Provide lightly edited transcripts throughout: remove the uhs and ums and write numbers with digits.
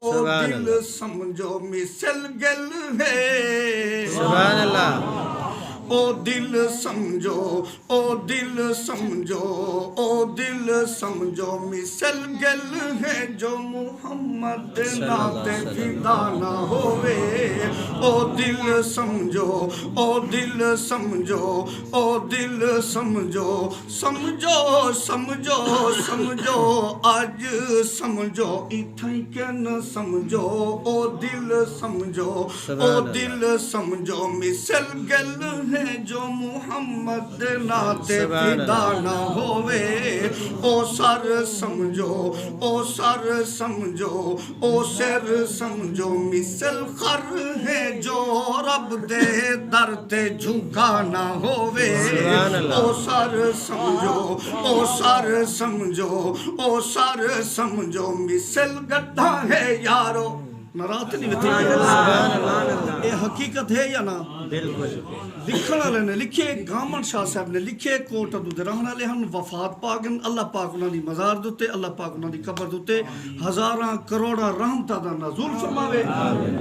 او دل سمجھو مثل گل ہے سبحان اللہ او دل سمجھو او دل سمجھو او دل سمجھو مثل گل ہے جو محمد نات فدا نہ ہوئے او دل سمجھو او دل سمجھو او دل سمجھو سمجھو سمجھو سمجھو آج سمجھو اتھائی کہ نہ سمجھو او دل سمجھو او دل سمجھو مثل گل ہے جو محمد نات فدا نہ ہوئے او سر سمجھو او سر سمجھو او سر سمجھو مثل خر ہے جو رب دے در تے جھکا نہ ہوئے او سر سمجھو او سر سمجھو او سر سمجھو مثل گدھا ہے یارو نرات نہیں بتائی یہ حقیقت ہے یا نا بالکل لکھن والے نے لکھے گامن شاہ صاحب نے لکھے کوٹ ادو دے رہن والے ہن وفات پاگن اللہ پاک انہاں دی مزار دوتے اللہ پاک انہاں دی قبر دوتے ہزاراں کروڑاں رحمتاں دا نزول فرماوے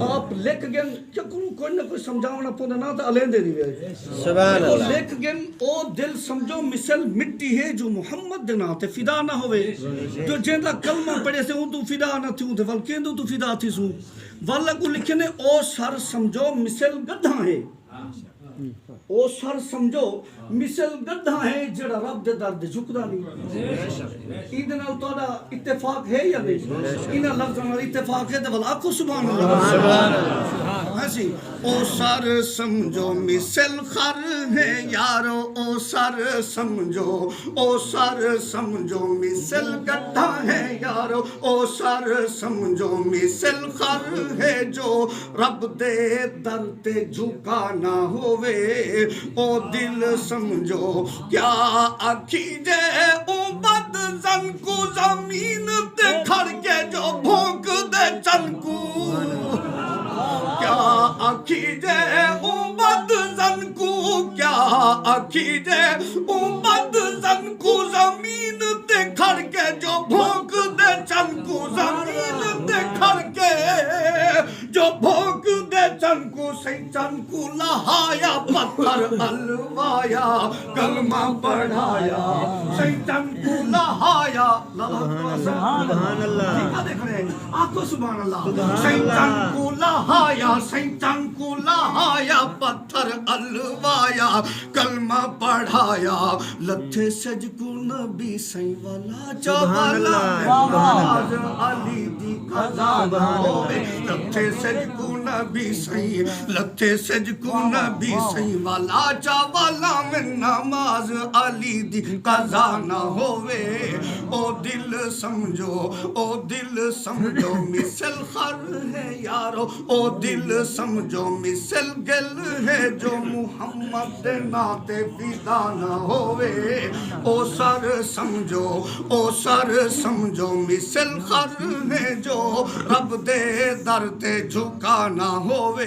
آپ لکھ گن کہ کوئی نہ کوئی سمجھاونا پوندا نہ تے الیندے نہیں وے سبحان اللہ لکھ گن او دل سمجھو مثل مٹی ہے جو محمد دے نام تے فدا نہ ہوئے جو جیندا کلمہ پڑھے سے اون تو فدا نہ تھیوں تے ول کیندو تو فدا تھی سو والا کو لکھنے او سر سمجھو مثل گدھا ہے او سر سمجھو مثل گدھا ہے جڑا رب دے در دے جھکدا نہیں ایدے نال تہاڈا اتفاق ہے یا نہیں انہاں لفظاں نال اتفاق ہے تے ول آکھو سبحان اللہ سبحان اللہ ہاں جی او سر سمجھو مثل خر ہے یارو او سر سمجھو او سر سمجھو مثل گدھا ہے یارو او سر سمجھو مثل خر ہے جو رب دے در تے جھکا نہ ہوئے او دل سمجھو کیا آکھی جے او بد زن کو زمین تے کھڑ کے جو بھونک دے چن کو کیا آکھی جے او بد زن کو کیا آکھی جے او بد زن کو زمین تے کھڑ کے جو بھونک دے چن کو زمین تے کھڑ کے جو بھونک دے چن کو سی چن کو لہایا پتھر الوایا کلمہ پڑھایا شیطان کو لہایا سبحان اللہ ٹھیکہ دیکھ رہے ہیں آنکھو سبحان اللہ شیطان کو لہایا شیطان کو لہایا پتھر الوایا کلمہ پڑھایا لتھے سج کو نبی سی والا چوالا نماز علی دی قضا نہ ہوئے لتھے سج کو نبی سی لتھے سج کو نبی سی والا چاوالا میں نماز علی دی قضا نہ ہوئے او دل سمجھو او دل سمجھو مثل خر ہے یارو او دل سمجھو مثل گل ہے جو محمد نات فدا نہ ہوئے او سر سمجھو او سر سمجھو مثل خر ہے جو رب دے در تے جھکا نہ ہوئے